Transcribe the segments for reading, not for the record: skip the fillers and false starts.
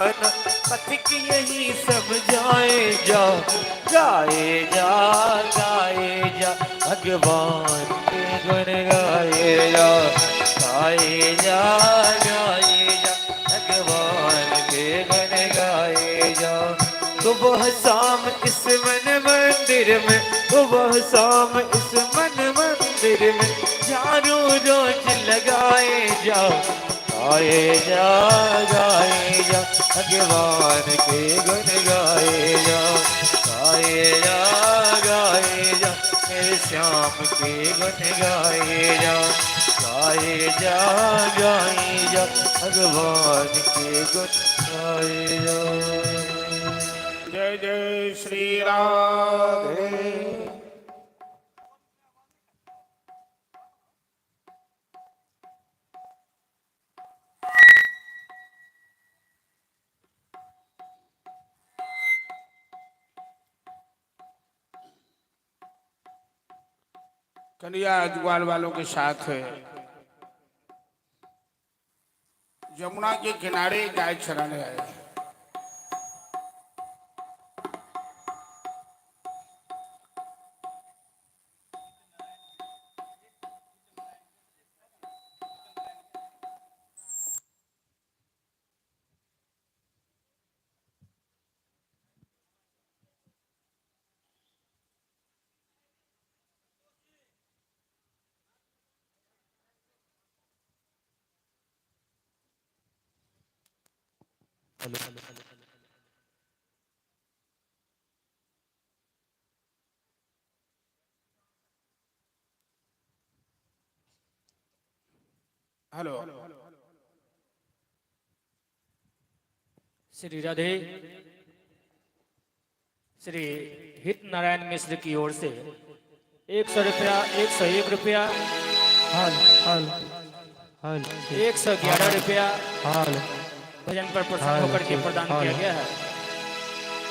कथिक यही सब जाए जा, गाए जा, गाए जा, भगवान के गुण गाए जा, गाए जा, गाए जा, भगवान के गुण गाए जा। सुबह शाम इस मन मंदिर में, सुबह शाम इस मन मंदिर में झाड़ू रोज लगाए जा, गाए जा, गाए जा, भगवान के गुण गाए जा, गाए जा, गाए जा, मेरे श्याम के गुण गाए जा, गाए जा, गाए जा, भगवान के गुण गाए जा। जय जय श्री राधे। कन्हैया ग्वाल वालों के साथ यमुना के किनारे गाय चराने आए। हेलो। श्री राधे। श्री हित नारायण मिश्र की ओर से 100 रुपया, 101 रुपया, 111 रुपया भजन पर प्रसन्न होकर के प्रदान किया गया है।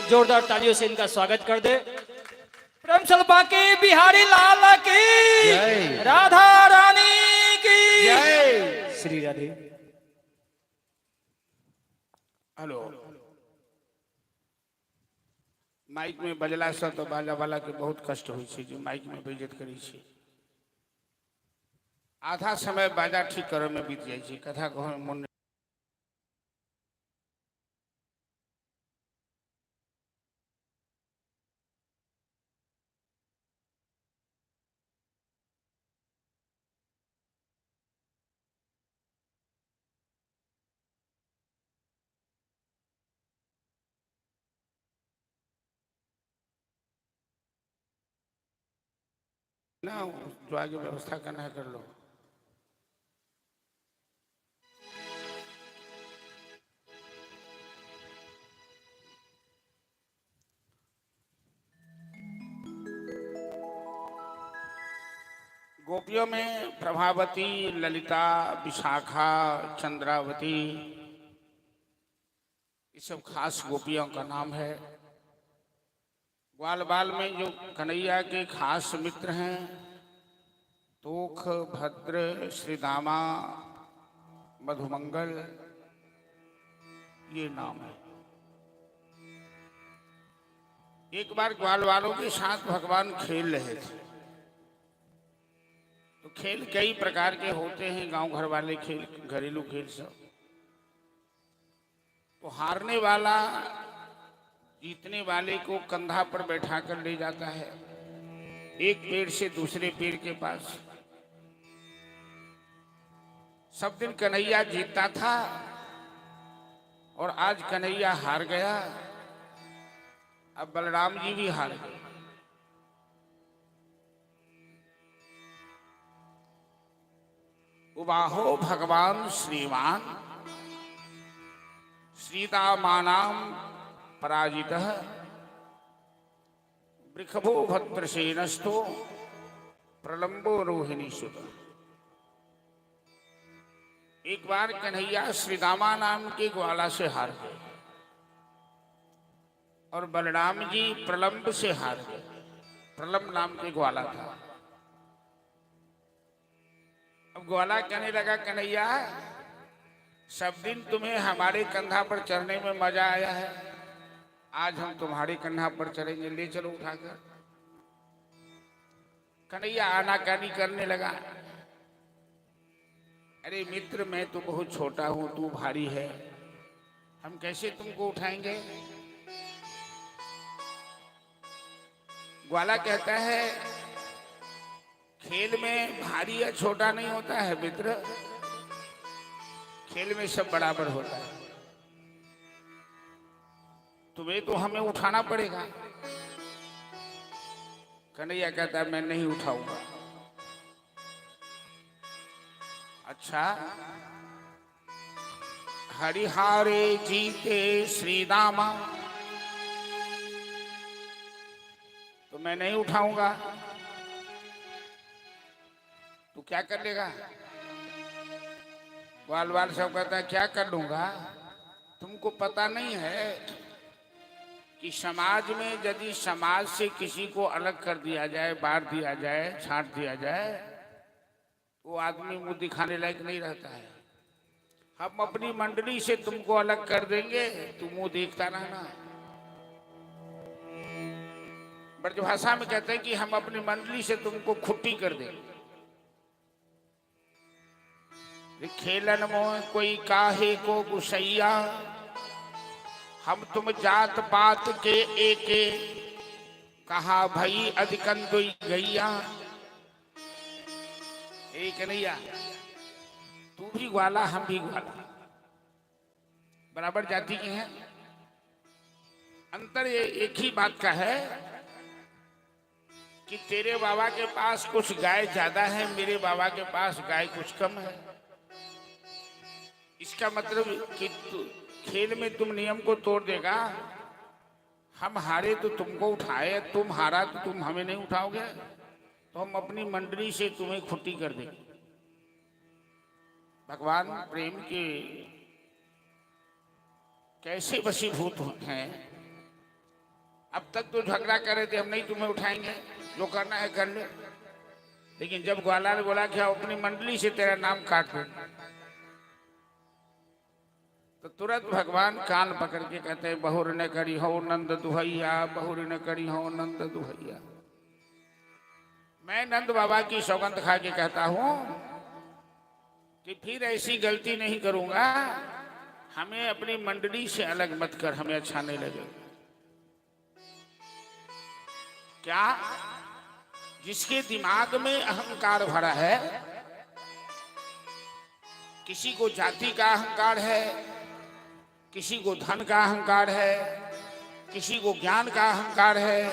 जोरदार तालियों से इनका स्वागत कर दे। प्रेम से बाकी बिहारी लाल की, राधा रानी की जय। श्री राधे। हेलो। माइक में बजला से तो बाजा वाला के बहुत कष्ट हुई छै, जो माइक में बेइज्जत करी छै। आधा समय बाजा ठीक करे में बीत जाए छै, कथा कहो में मन ना, जो आगे व्यवस्था करना है कर लो। गोपियों में प्रभावती, ललिता, विशाखा, चंद्रावती, ये सब खास गोपियों का नाम है। ग्वाल बाल में जो कन्हैया के खास मित्र हैं, तोख, भद्र, श्रीदामा, मधुमंगल, ये नाम है। एक बार ग्वाल वालों के साथ भगवान खेल रहे थे। तो खेल कई प्रकार के होते हैं, गांव घर वाले खेल, घरेलू खेल सब। तो हारने वाला जीतने वाले को कंधा पर बैठा कर ले जाता है, एक पेड़ से दूसरे पेड़ के पास। सब दिन कन्हैया जीतता था और आज कन्हैया हार गया। अब बलराम जी भी हार गए। उबाहो भगवान श्रीमान श्रीदामानाम पराजितः वृषभो भद्रसेनस्थो प्रलंबो रोहिणी सुत। एक बार कन्हैया श्रीदामा नाम के ग्वाला से हार गए और बलराम जी प्रलंब से हार गए। प्रलंब नाम के ग्वाला था। अब ग्वाला कहने लगा, कन्हैया सब दिन तुम्हें हमारे कंधा पर चढ़ने में मजा आया है, आज हम तुम्हारे कंधा पर चढ़ेंगे, ले चलो उठाकर। कन्हैया आनाकानी करने लगा। अरे मित्र, मैं तो बहुत छोटा हूं, तू भारी है, हम कैसे तुमको उठाएंगे। ग्वाला कहता है खेल में भारी या छोटा नहीं होता है मित्र, खेल में सब बराबर होता है। तुम्हें तो हमें उठाना पड़ेगा। कन्हैया कहता है मैं नहीं उठाऊंगा। अच्छा, हरिहारे जीते श्री रामा, तो मैं नहीं उठाऊंगा। तू क्या कर लेगा। बाल बाल सब कहता है क्या कर लूंगा। तुमको पता नहीं है कि समाज में यदि समाज से किसी को अलग कर दिया जाए, बांट दिया जाए, छांट दिया जाए, वो आदमी मुंह दिखाने लायक नहीं रहता है। हम अपनी मंडली से तुमको अलग कर देंगे, तुम मुंह देखता रहना। ब्रजभाषा में कहते हैं कि हम अपनी मंडली से तुमको खुट्टी कर देंगे। खेलन मोह कोई काहे को गुसैया, हम तुम जात पात के एके, कहा भई अधिकन दुई गैया। एक नैया, तू भी ग्वाला हम भी ग्वाला, बराबर जाति के हैं। अंतर ये एक ही बात का है कि तेरे बाबा के पास कुछ गाय ज्यादा है, मेरे बाबा के पास गाय कुछ कम है। इसका मतलब कि खेल में तुम नियम को तोड़ देगा। हम हारे तो तुमको उठाए, तुम हारा तो तुम हमें नहीं उठाओगे, तो हम अपनी मंडली से तुम्हें खुट्टी कर देंगे। भगवान प्रेम के कैसे वशीभूत हैं। अब तक तो झगड़ा कर रहे थे, हम नहीं तुम्हें उठाएंगे, जो करना है कर ले। लेकिन जब ग्वाला ने बोला कि अपनी मंडली से तेरा नाम काट दो, तो तुरंत भगवान कान पकड़ के कहते हैं बहुर न करी हो नंद दुहैया, बहुर न करी हो नंद दुहैया। मैं नंद बाबा की सौगंध खा के कहता हूं कि फिर ऐसी गलती नहीं करूंगा। हमें अपनी मंडली से अलग मत कर, हमें अच्छा नहीं लगे। क्या जिसके दिमाग में अहंकार भरा है, किसी को जाति का अहंकार है, किसी को धन का अहंकार है, किसी को ज्ञान का अहंकार है,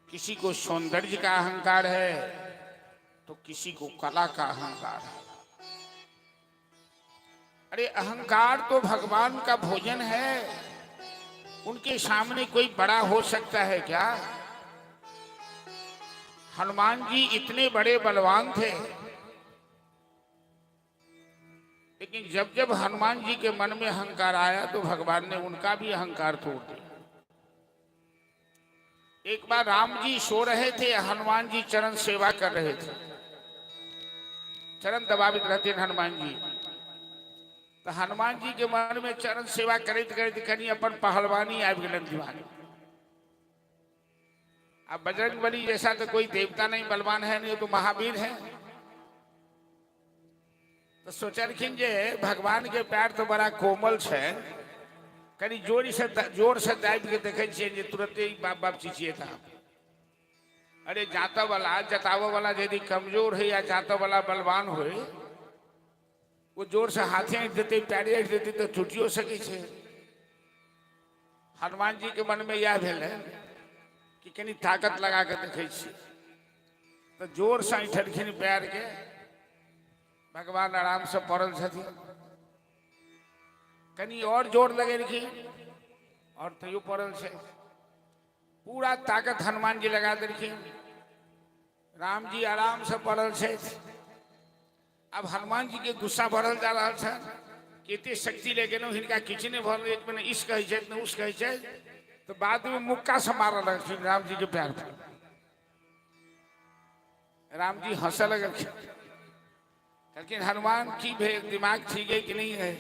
किसी को सौंदर्य का अहंकार है, तो किसी को कला का अहंकार है। अरे अहंकार तो भगवान का भोजन है, उनके सामने कोई बड़ा हो सकता है क्या। हनुमान जी इतने बड़े बलवान थे, लेकिन जब जब हनुमान जी के मन में अहंकार आया तो भगवान ने उनका भी अहंकार तोड़ दिया। एक बार राम जी सो रहे थे, हनुमान जी चरण सेवा कर रहे थे, चरण दबावित रहते हनुमान जी। तो हनुमान जी के मन में चरण सेवा करते करते कहीं अपन पहलवानी आ गए दीवानी। अब बजरंग बली जैसा तो कोई देवता नहीं, बलवान है नहीं, तो महावीर है। तो सोचलखिन जे भगवान के पैर तो बड़ा कोमल है, कहीं जोर से दाबि के देखे छे तुरंत ही बाप बाप चिचिए था। अरे जाता वाला जताव वाला यदि कमजोर है या जाता वाला बलवान हो, वो जोर से हाथे देते पैर देते तो छुटियो सके छे। हनुमान जी के मन में यह भेल है कि कहीं ताकत लगा के देखे छे, तो जोर से ऐठलखिन पैर के। भगवान आराम से पड़ल छथिन, कहीं और जोर लगेलखिन और तैयो पड़ल छे। पूरा ताकत हनुमान जी लगा देलखिन, राम जी आराम से पड़ल छे। अब हनुमान जी के गुस्सा बढ़ल जा रहा है कि इतनी शक्ति ले गेलौं, हिनका किछु नहीं भल, एक महीने इस कहे छे न उस कहे छे। तो बाद में मुक्का से मारल लगलखिन राम जी के पैर पर। राम जी हंसे लगलखिन, लेकिन हनुमान की दिमाग ठीक है कि नहीं है?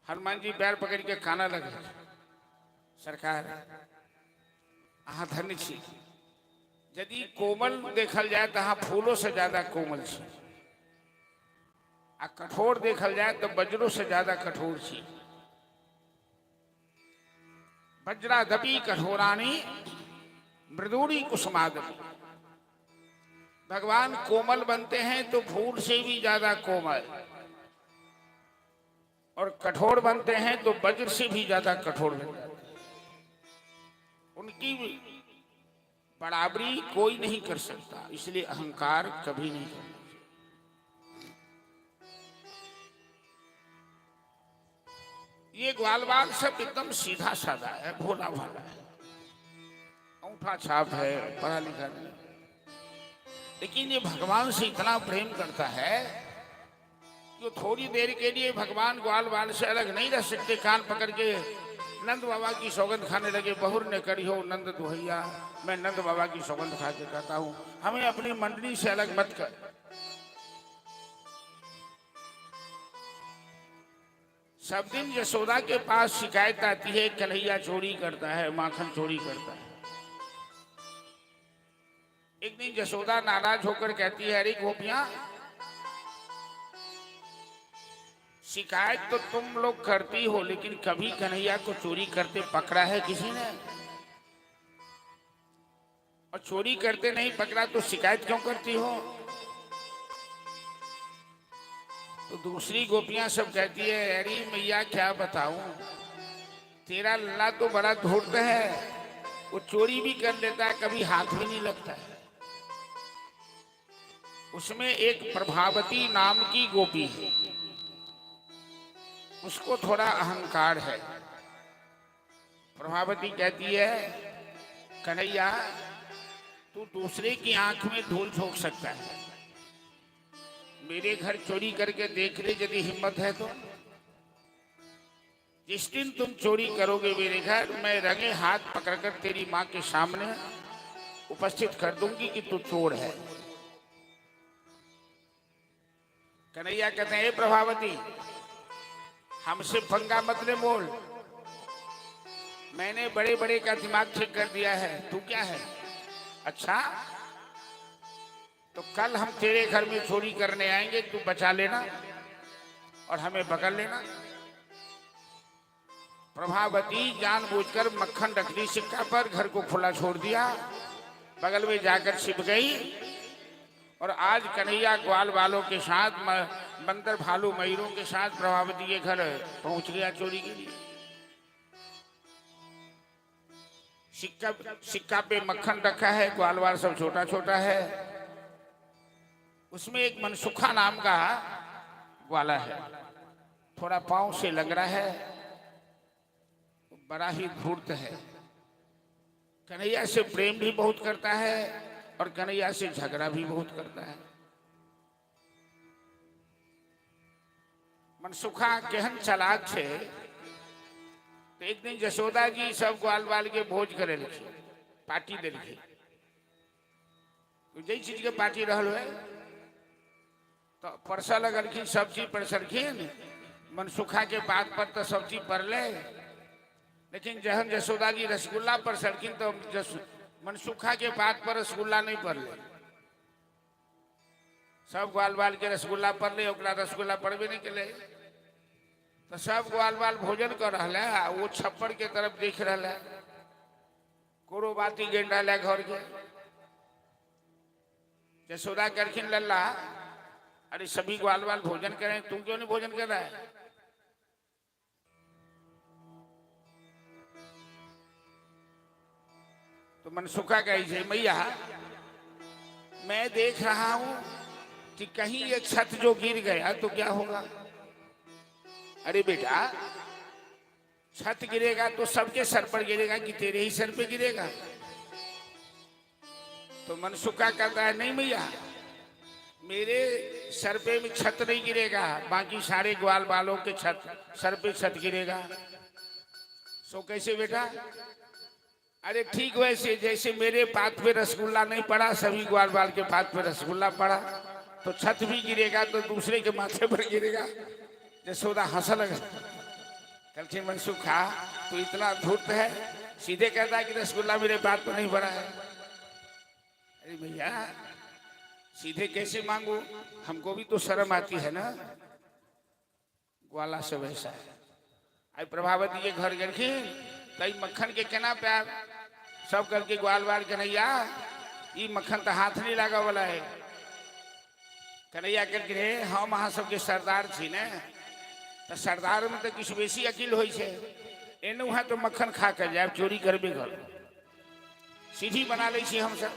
हनुमान जी पैर पकड़ के काना लगे, सरकार अहाँ धन्य छी। यदि कोमल देखल जाए तो अहाँ फूलों से ज्यादा कोमल छी, आ कठोर देखल जाए तो वज्रों से ज्यादा कठोर छी। वज्रादपि कठोरानी मृदुरी कुसुमादपि। भगवान कोमल बनते हैं तो फूल से भी ज्यादा कोमल, और कठोर बनते हैं तो वज्र से भी ज्यादा कठोर बन जाते हैं। उनकी बराबरी कोई नहीं कर सकता, इसलिए अहंकार कभी नहीं करना चाहिए। ये ग्वाल बाल सब एकदम सीधा साधा है, भोला भाला है, अंगूठा छाप है, पढ़ा लिखा नहीं, लेकिन ये भगवान से इतना प्रेम करता है कि थोड़ी देर के लिए भगवान ग्वाल बाल से अलग नहीं रह सकते। कान पकड़ के नंद बाबा की सौगंध खाने लगे। बहुर ने करी हो नंद दुहैया, मैं नंद बाबा की सौगंध खा के कहता हूं, हमें अपनी मंडली से अलग मत कर। सब दिन यशोदा के पास शिकायत आती है, कन्हैया चोरी करता है, माखन चोरी करता है। एक दिन यशोदा नाराज होकर कहती है, अरे गोपियां, शिकायत तो तुम लोग करती हो, लेकिन कभी कन्हैया को चोरी करते पकड़ा है किसी ने? और चोरी करते नहीं पकड़ा तो शिकायत क्यों करती हो? तो दूसरी गोपियां सब कहती है, अरे मैया क्या बताऊं, तेरा लल्ला तो बड़ा धूर्त है, वो चोरी भी कर लेता है, कभी हाथ भी नहीं लगता है। उसमें एक प्रभावती नाम की गोपी है, उसको थोड़ा अहंकार है। प्रभावती कहती है, कन्हैया तू दूसरे की आंख में धूल झोंक सकता है, मेरे घर चोरी करके देख ले यदि हिम्मत है तो। जिस दिन तुम चोरी करोगे मेरे घर, मैं रंगे हाथ पकड़कर तेरी माँ के सामने उपस्थित कर दूंगी कि तू चोर है। कन्हैया कहते हैं, प्रभावती हमसे पंगा मत ले मोल, मैंने बड़े बड़े का दिमाग ठीक कर दिया है, तू क्या है? अच्छा तो कल हम तेरे घर में चोरी करने आएंगे, तू बचा लेना और हमें पकड़ लेना। प्रभावती जानबूझकर मक्खन रख दी सिक्का पर, घर को खुला छोड़ दिया, बगल में जाकर छिप गई। और आज कन्हैया ग्वाल वालों के साथ, बंदर भालू मयूरों के साथ प्रभावती के घर पहुंच गया चोरी के लिए। सिक्का पे मक्खन रखा है, ग्वाल वाल सब छोटा छोटा है, उसमें एक मनसुखा नाम का ग्वाला है, थोड़ा पांव से लग रहा है, बड़ा ही धूर्त है। कन्हैया से प्रेम भी बहुत करता है और कन्हैया से झगड़ा भी बहुत करता है। मनसुखा केहन चलाक छे, तो एक दिन यशोदा जी सब ग्वाल बाल के भोज करे, पार्टी दिलखी। तो जई चीज के पार्टी रहल है तो परसा लगलखिन, सब चीज परसलखिन। मनसुखा के बात पर तो सब चीज परले, लेकिन जहन यशोदा जी रसगुल्ला परसलखिन तो मनसुखा के बात पर रसगुल्ला नहीं पड़ले। सब ग्वाल बाल के रसगुल्ला पड़ले, ओकरा रसगुल्ला पड़बे नहीं केले। तो सब ग्वाल बाल भोजन कर रहा है, वो छप्पर के तरफ देख रहा है, कोनो बाती गेंडा ले घर के। यशोदा करखिन, लल्ला अरे सभी ग्वाल बाल भोजन करें, तुम क्यों नहीं भोजन कर रहा है? तो मनसुखा कही, मैया मैं देख रहा हूं कि कहीं ये छत जो गिर गया तो क्या होगा? अरे बेटा, छत गिरेगा तो सबके सर पर गिरेगा कि तेरे ही सर पे गिरेगा? तो मनसुखा कहता है, नहीं मैया, मेरे सर पे भी छत नहीं गिरेगा, बाकी सारे ग्वाल बालों के सर पे छत गिरेगा। सो कैसे बेटा? अरे ठीक वैसे जैसे मेरे पात पे रसगुल्ला नहीं पड़ा, सभी ग्वाल बाल के पात पे रसगुल्ला पड़ा। तो छत भी गिरेगा तो दूसरे के माथे पर गिरेगा। यशोदा हंस लगा, कल मनसुखा तो इतना धूर्त है, सीधे कहता है कि रसगुल्ला मेरे बात को नहीं भरा है। अरे भैया सीधे कैसे मांगू, हमको भी तो शर्म आती है ना। ग्वाला सब ऐसा है। आई प्रभावती के घर गई कई मक्खन के केना प्यार सब करके ग्वाल बाल कन्हैया ये मक्खन तो हाथ नहीं लगा वाला है। कन्हैया करके रे हम अहाँ सबके सरदार छी ने, तो सरदार में तो कुछ बेसी अकिल हो एने वहाँ तो मक्खन खा कर जाए, चोरी करबे कर। सीढ़ी बना ले हम सब,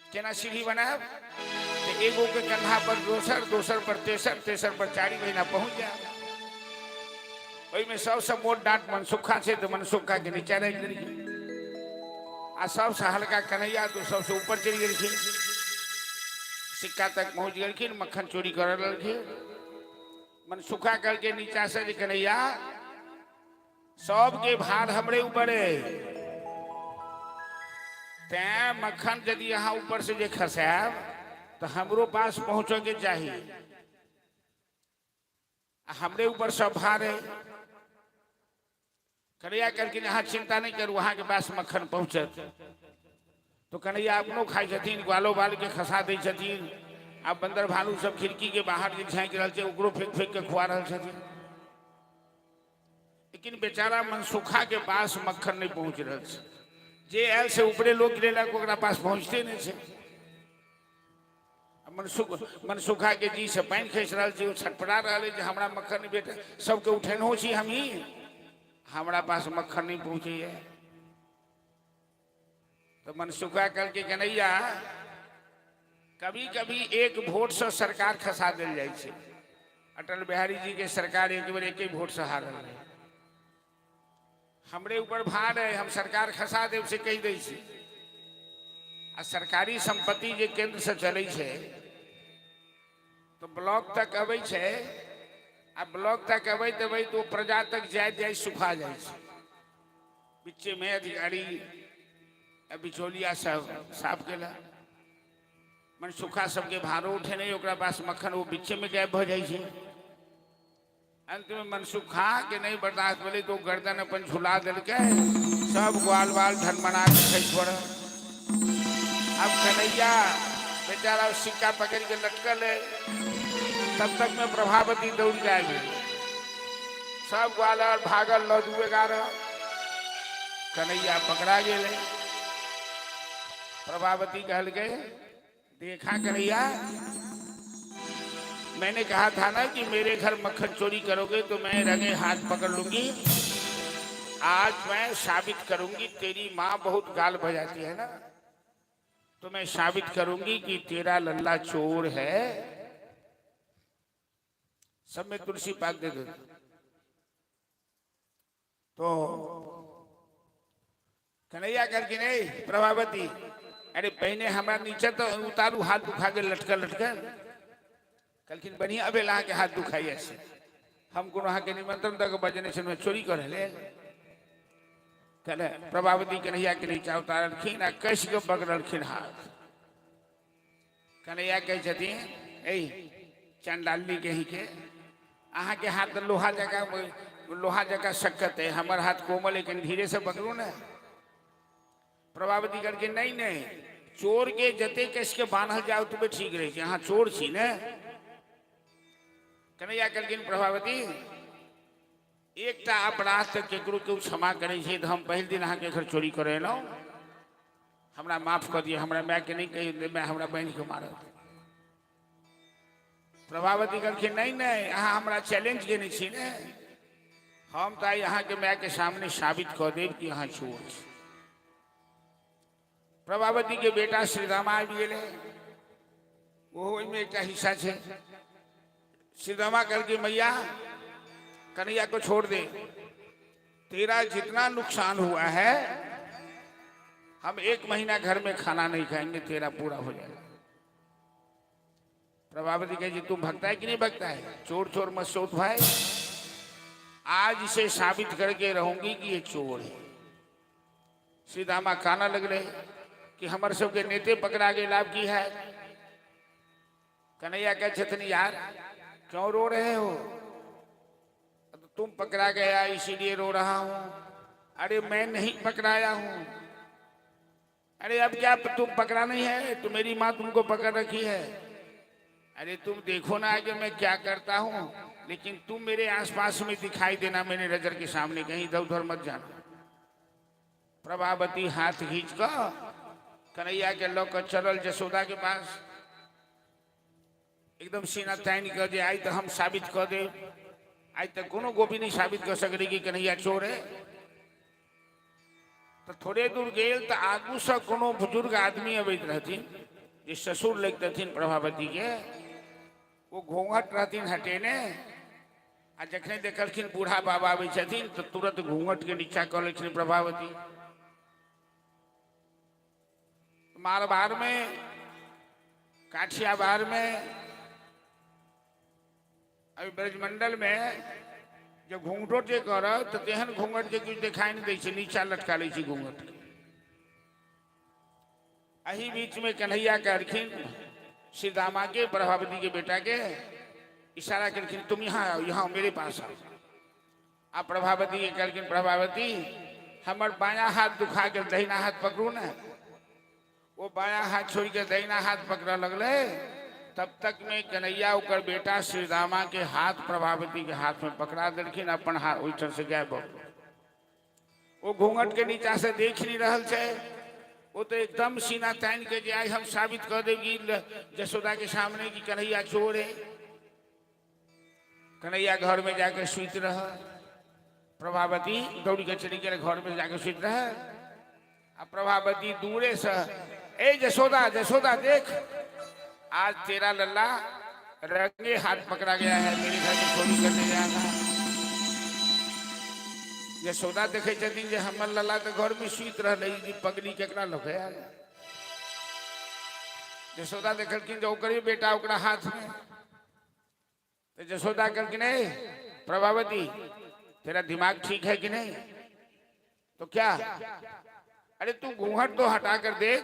केना सीढ़ी बनाए तो एगो के कंधा पर दोसर, दोसर पर तेसर, तेसर पर 4 महीना पहुंच जाए। वही में सब मोट डांट मनसुखा से तो मनसुखा के नीचे रह गई, आ सबसे हल्का कन्हैया तो सबसे ऊपर चली गई, सिक्का तक पहुंच गई, मक्खन चोरी कर लगे। मनसुखा करके नीचा से कन्हैया सबके भार हमरे ऊपर है, तै मक्खन यदि यहाँ ऊपर से जे खसाब तो हमरो पास पहुंचे के चाहिए, हमरे ऊपर सब भार है। कन्हैया करके यहाँ चिंता नहीं कर, वहां के पास मक्खन पहुंचत तो कन्हैया अपनो खाई छथिन, ग्वालो बाल के खसा दै छथिन। अब बंदर भालू सब खिड़की के बाहर जे झाँक रहल छै ओकरो फेंक फेंक के खुआ रहल छथिन, लेकिन बेचारा मनसुखा के पास मक्खन नहीं पहुंच रहल छै। जे आयल से ऊपरे लोग गिरेलक ओकरा पास पहुंचते नहीं छै। मनसुखा के जी से पानी खस रहा है, छटपटा रहा है, हमारा मक्खन नहीं बेटा, सबके उठेनो छी हम ही, हमारा पास मक्खन नहीं पहुंचे है। तो मनसुखा कल के कन्हैया कभी कभी एक वोट से सरकार खसा दिल जाए छे। अटल बिहारी जी के सरकार एक बार एक ही वोट से हारल है, हमरे ऊपर भार है, हम सरकार खसा देव से कह दै छी। आ सरकारी संपत्ति जे केंद्र से चले छे तो ब्लॉक तक अबै छे, आ ब्लॉक तक अबै तो प्रजा तक जाए सुखा जाए छे। बीचे में अधिकारी बिचौलिया सब साफ केला, मनसुखा सबके भारो उठे नहीं, ओकरा पास मक्खन वो बीचे में गायब हो जाए छे। अंत में मनसुखा के नहीं बर्दाश्त बोले तो गर्दन अपन झुला दिल के सब ग्वाल बाल धनमना के खस पड़। अब कन्हैया बेचारा सिक्का पकड़ के लटकल है, तब तक में प्रभावती दौड़ जाएगी, सब ग्वाल भागल 9-11 कन्हैया पकड़ा गए। प्रभावती कहल के देखा कन्हैया मैंने कहा था ना कि मेरे घर मक्खन चोरी करोगे तो मैं रंगे हाथ पकड़ लूंगी। आज मैं साबित करूंगी, तेरी माँ बहुत गाल बजाती है ना, तो मैं साबित करूंगी कि तेरा लल्ला चोर है। सब में तुलसी पाक दे दो। तो कन्हैया करके नहीं प्रभावती, अरे पहले हमारा नीचे तो उतारू हाथ दुखा के लटकल लटकल, कलखिन बढ़िया बेला के हाथ दुखाई ऐसे हमको वहां के निमंत्रण तक बजने से चोरी कर ले। कहले प्रभावती कन्हैया के नीचा उतारलखिन आ कस के पकड़लखिन हाथ। कन्हैया कहे छथिन ए चंडाली के ही के अहाँ के हाथ लोहा जगह शक्कत है, हमार हाथ कोमल, लेकिन धीरे से पकड़ू ना। प्रभावती करके नहीं नहीं, चोर के जते कस के बांधल जाओ तुम्हें ठीक रहे, यहाँ चोर छी ने। कन्हैया कहलखिन प्रभावती एकटा अपराध तक केकरो केओ क्षमा करे छे तो हम पहले दिन अहाँ के घर चोरी करे एलहुँ, हमरा माफ कर दिए, हमरा माय के नहीं कही मैं हमरा बहन के मारत। प्रभावती कहलखिन नहीं नहीं, अहाँ हमरा चैलेंज केने छी ने, हम तो यहाँ के माय के सामने साबित कर देव कि अहाँ चोर छी। प्रभावती के बेटा श्री रामा आबि गेले, ओहो में एक हिस्सा छे। श्री रामा करके मैया कन्हैया को छोड़ दे, तेरा जितना नुकसान हुआ है हम 1 महीना घर में खाना नहीं खाएंगे, तेरा पूरा हो जाएगा। प्रभावती कहे जी तुम भगता है कि नहीं भगता है, चोर चोर मत सोच भाई, आज इसे साबित करके रहूंगी कि ये चोर है। श्री रामा काना लग रहे कि हमारे सबके नेते पकड़ा के लाभ की है, कन्हैया कह छथिन यार क्यों रो रहे हो? तो तुम पकड़ा गया इसीलिए रो रहा हूं। अरे मैं नहीं पकड़ाया हूं। अरे अब क्या तुम पकड़ा नहीं है? तो मेरी माँ तुमको पकड़ रखी है। अरे तुम देखो ना आगे मैं क्या करता हूं, लेकिन तुम मेरे आसपास में दिखाई देना, मेरे नजर के सामने, कहीं इधर उधर मत जाना। प्रभावती हाथ खींच कर कन्हैया के लोग चलल जसोदा के पास। एकदम सीना तान कर दे, आई तो हम साबित कर दे। आज तक कोनो गोपी नहीं साबित कर सकती कि कन्हैया चोर है। तो थोड़े दूर गेल तो आगू से कोनो बुजुर्ग आदमी अबैत रहथिन, जे ससुर लगतथिन प्रभावती के। वो घूंघट रहथिन हटेने, आ जखने देखलखिन बूढ़ा बाबा आबै छथिन तो तुरंत घूंघट के नीचा कर लेथिन प्रभावती। मारवाड़ में, काठियावाड़ में, अभी ब्रजमंडल में जब घूंघटो जे कर तो तेहन घूंघट के कुछ दिखाई नहीं दै छै, नीचा लटका लै छै घूंघट। अही बीच में कन्हैया कहलखिन श्रीदामा के, प्रभावती के बेटा के इशारा करखिन तुम यहाँ आओ, यहाँ मेरे पास आओ। आप प्रभावती के कहलखिन प्रभावती हमर बायां हाथ दुखा के दहिना हाथ पकड़ू न। वो बायां हाथ छोड़ के दहिना हाथ पकड़ लगले। तब तक में कन्हैया ओकर बेटा श्रीदामा के हाथ प्रभावती के हाथ में पकड़ा देलखिन, अपन हाथ ओइठन से गायब हो। वो घूंघट के नीचा से देख नहीं रहल छे। वो तो एकदम सीना तान के जे आज हम साबित कर देगी जसोदा के सामने कि कन्हैया चोर है। कन्हैया घर में जाकर सुत रह। प्रभावती दौड़ी के चली गए घर में जाकर सुत रह। अब प्रभावती दूरे से ए जसोदा जसोदा देख, आज तेरा लल्ला रंगे हाथ पकड़ा गया है, मेरे घर में चोरी करने गया था। यशोदा देखे छथिन जे हमर लल्ला तो घर में सुत रही, पगड़ी केकरा लगे। यशोदा देखलखिन जो ओकरे बेटा ओकरा हाथ में। तो यशोदा कहलखिन ए प्रभावती तेरा दिमाग ठीक है कि नहीं? तो क्या? अरे तू घूंघट तो हटा कर देख,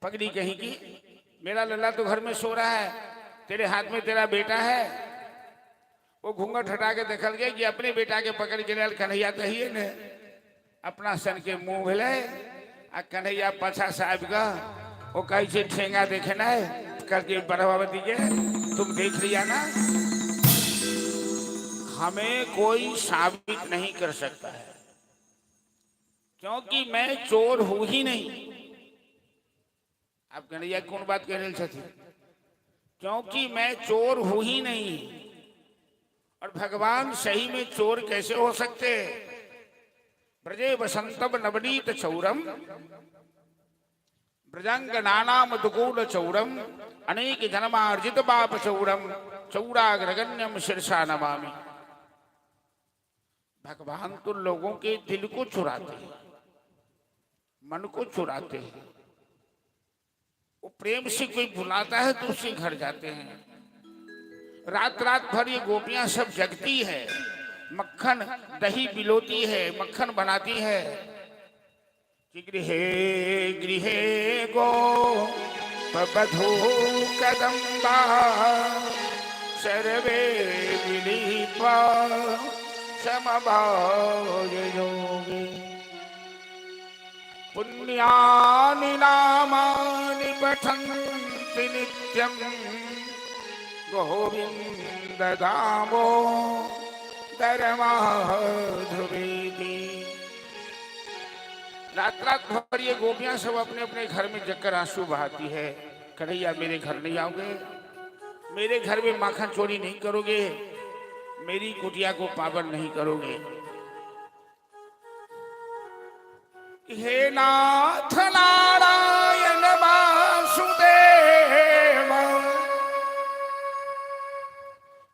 पगड़ी कहीं की। मेरा लल्ला तो घर में सो रहा है, तेरे हाथ में तेरा बेटा है। वो घूंघट हटा के देखल गया कि अपने बेटा के पकड़ के लेल कन्हैया तो ही ने अपना सन के मुंह भेले। आ कन्हैया पाछा साहब का वो कहे छे ठेंगा देखे ना करके प्रभावती के तुम देख लिया ना, हमें कोई साबित नहीं कर सकता है, क्योंकि मैं चोर हूं ही नहीं। आप कन्हैया कौन बात कह रहे थे? क्योंकि मैं चोर हूं ही नहीं। और भगवान सही में चोर कैसे हो सकते? ब्रजे वसंतम नवनीत चौरम ब्रजांगनानाम दुकूल चौरम अनेक जन्मार्जित पाप चौरम चौराग्रगण्यम शीर्षा नमामि। भगवान तो लोगों के दिल को चुराते हैं, मन को चुराते हैं। वो प्रेम से कोई बुलाता है तो उसके घर जाते हैं। रात रात भर ये गोपियां सब जगती है, मक्खन दही बिलोती है, मक्खन बनाती है कि गृहे गृहे गो बधू कदम्बा सर्वे विलीपा समभायोगे पुण्यानि नामानि पठन्ति नित्यं गोविंद दामो दरमाधुरीति। रात रात भर ये गोपियां सब अपने अपने घर में जगकर आंसू बहाती है। कन्हैया मेरे घर नहीं आओगे, मेरे घर में माखन चोरी नहीं करोगे, मेरी कुटिया को पावन नहीं करोगे। हे नाथ नारायण वासुदेव,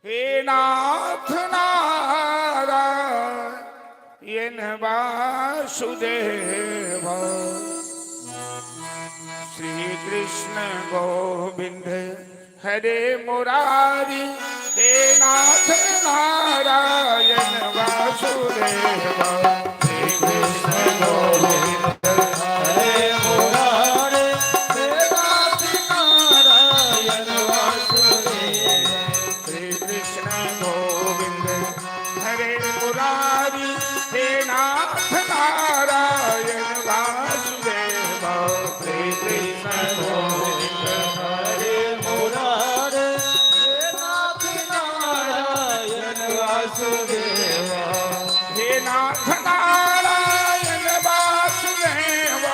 हे नाथ नारायण वासुदेव, श्री कृष्ण गोविंद हरे मुरारी, हे नाथ नारायण वासुदेव, श्री कृष्ण गोविंद हरे मुरारी, हे नाथ नारायण वासुदेव। नाथ नारायण वासुदेव श्री कृष्ण गोविंद हरे मुरारे नाथ नारायण वासुदेवा हे नाथ नारायण वासुदेव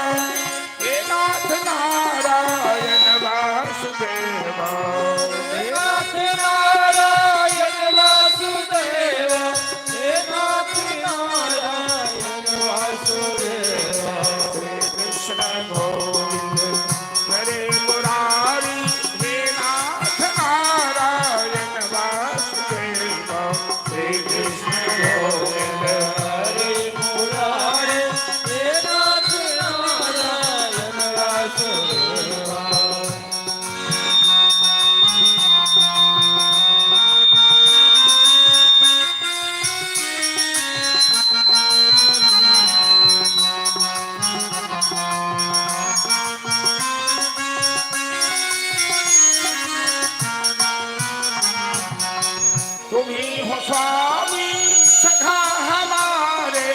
हे नाथ नारायण वासुदेव हे नाथ नारायण वासुदेवा हे नाथ नारायण वासुदेवा श्री कृष्ण गोविंद हरे मुरारी हे नाथ नारायण वासुदेव श्री कृष्ण गोविंद हरे मुरारे हे नाथ नारायण वासुदेवा तुम ही हो स्वामी सखा हमारे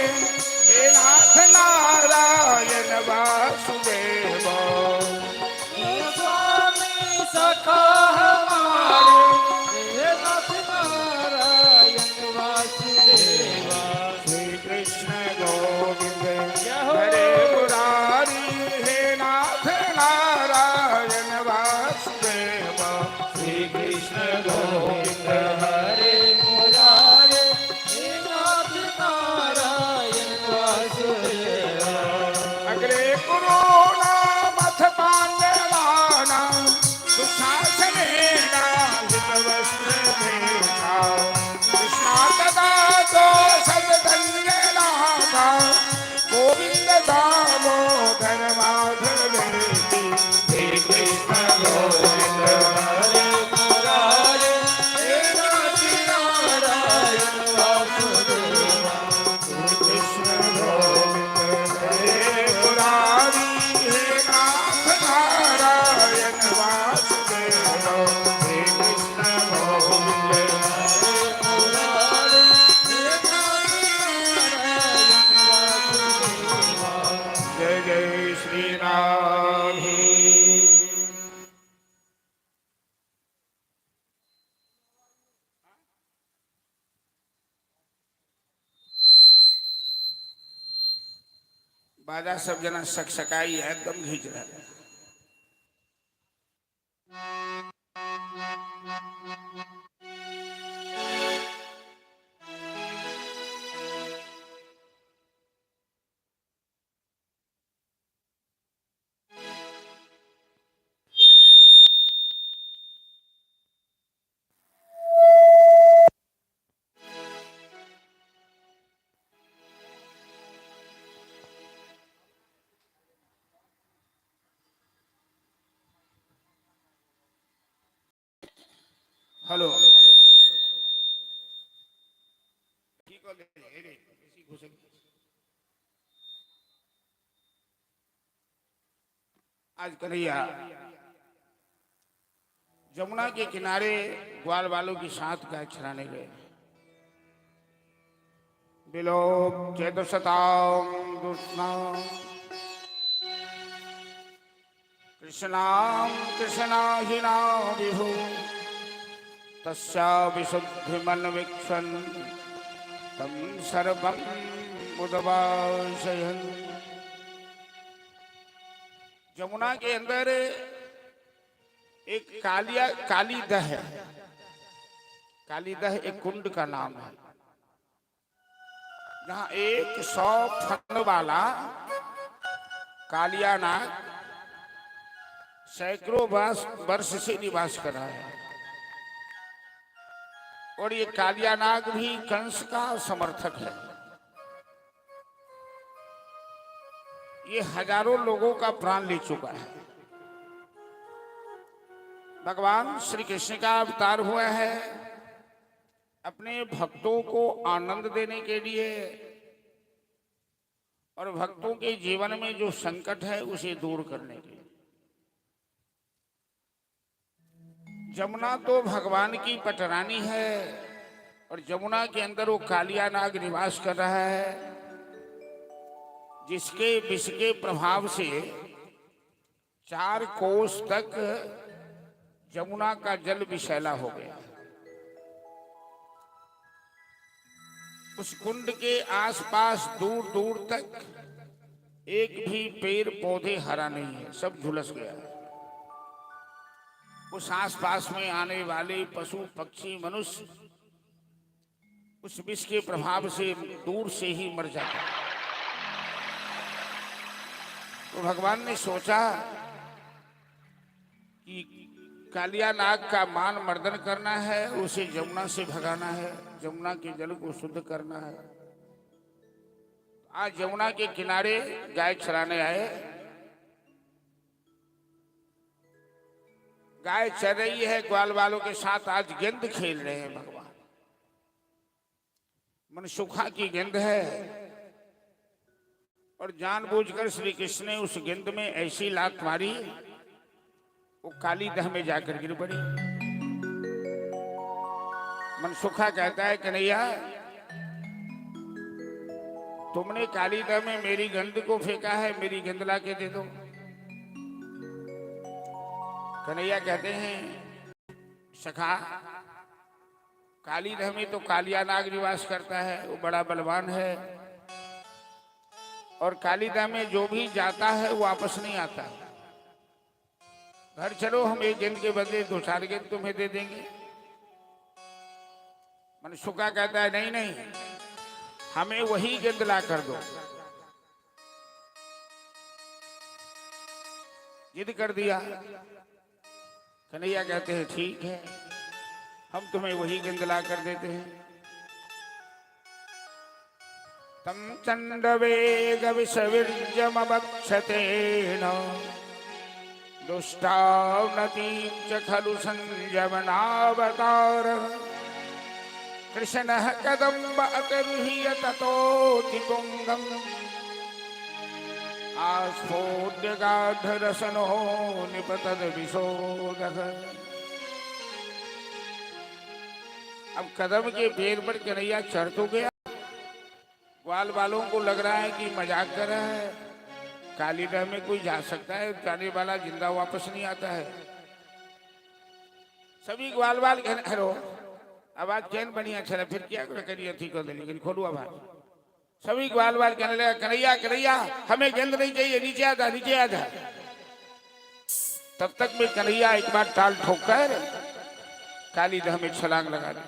हे नाथ नारायण वासुदेव स्वामी सखा हमारे हे नाथ नारायण वासुदेवा श्री कृष्ण गोविंद हरे मुरारी हे नाथ नारायण वासुदेव श्री कृष्ण गोविंद हरे मुरारे हे नाथ नारायण वासुदेवा अग्रे कुरुणा मथ पांडवाना दुशासनेना हितवस्त्र भेषा कृष्णा तदा तो सदधन्यनाथा गोविंद दामोदर माधवेति हे कृष्ण गोविंद हरे मुरारे हे नाथ नारायण वासुदेवा कृष्ण गोविंद हरे मुरारी हे नाथ नारायण वासुदेव हे कृष्ण गोविंद हरे मुरारे हे नाथ नारायण वासुदेवा जय जय श्री राम बाजा सब जना सकसकाई है एकदम घींच रहा है हेलो आज कन्हैया जमुना के किनारे ग्वाल वालों के साथ गाय चराने गए बिलो चेतसताम दुष्णाम कृष्णाम कृष्णाहिना विभु तस्या विशुद्धिमन्वीक्षन् तं सर्वं मुदवाशयन् जमुना के अंदर एक कालीदह है। कालीदह एक कुंड का नाम है जहाँ 100 फन वाला कालिया नाग सैकड़ों वर्ष से निवास कर रहा है और ये कालिया नाग भी कंस का समर्थक है। ये हजारों लोगों का प्राण ले चुका है। भगवान श्री कृष्ण का अवतार हुआ है अपने भक्तों को आनंद देने के लिए और भक्तों के जीवन में जो संकट है उसे दूर करने के लिए। जमुना तो भगवान की पटरानी है और जमुना के अंदर वो कालिया नाग निवास कर रहा है जिसके विष के प्रभाव से 4 कोस तक यमुना का जल विषैला हो गया। उस कुंड के आसपास दूर दूर तक एक भी पेड़ पौधे हरा नहीं है, सब झुलस गया। उस आसपास में आने वाले पशु पक्षी मनुष्य उस विष के प्रभाव से दूर से ही मर जाता। तो भगवान ने सोचा कि कालिया नाग का मान मर्दन करना है, उसे यमुना से भगाना है, यमुना के जल को शुद्ध करना है। आज यमुना के किनारे गाय चराने आए। गाय चर रही है, ग्वाल वालों के साथ आज गेंद खेल रहे हैं भगवान। मनसुखा की गेंद है और जानबूझकर श्री कृष्ण ने उस गेंद में ऐसी लात मारी, वो काली दह में जाकर गिर पड़ी। मनसुखा कहता है, कन्हैया तुमने काली दह में मेरी गेंद को फेंका है, मेरी गेंद ला के दे दो। कन्हैया कहते हैं, सखा काली दह में तो कालिया नाग निवास करता है, वो बड़ा बलवान है, और काली दह में जो भी जाता है वो वापस नहीं आता। घर चलो, हम एक गेंद के बदले 2-4 गेंद तुम्हें दे देंगे। मनसुखा कहता है, नहीं नहीं, हमें वही गेंद ला कर दो। जिद कर दिया। कन्हैया कहते हैं, ठीक है, हम तुम्हें वही गेंद ला कर देते हैं। तम चंडवेग विषवीर्यमवक्षतेन दुष्टावनतीं च खलु संयमनावतारः कृष्णः कदम्ब अतिरुह्य ततोऽतिपुङ्गम् आस्फोट्य गाढरसनो निपतद विशोदः। अब कदम के पेड़ पर कन्हैया चढ़ तो गया। ग्वाल वालों को लग रहा है कि मजाक कर रहा है, काली दह में कोई जा सकता है, जाने वाला जिंदा वापस नहीं आता है। सभी ग्वाल वाल हेरो आवाज चैन बढ़िया चला, फिर क्या करिए ठीक हो, लेकिन खोलू आवाज। सभी ग्वाल वाल कहने लगा, कन्हैया कन्हैया हमें गेंद नहीं चाहिए, नीचे आ जा, नीचे आ जा। तब तक में कन्हैया एक बार टाल ठोककर काली दह में छलांग लगा दी।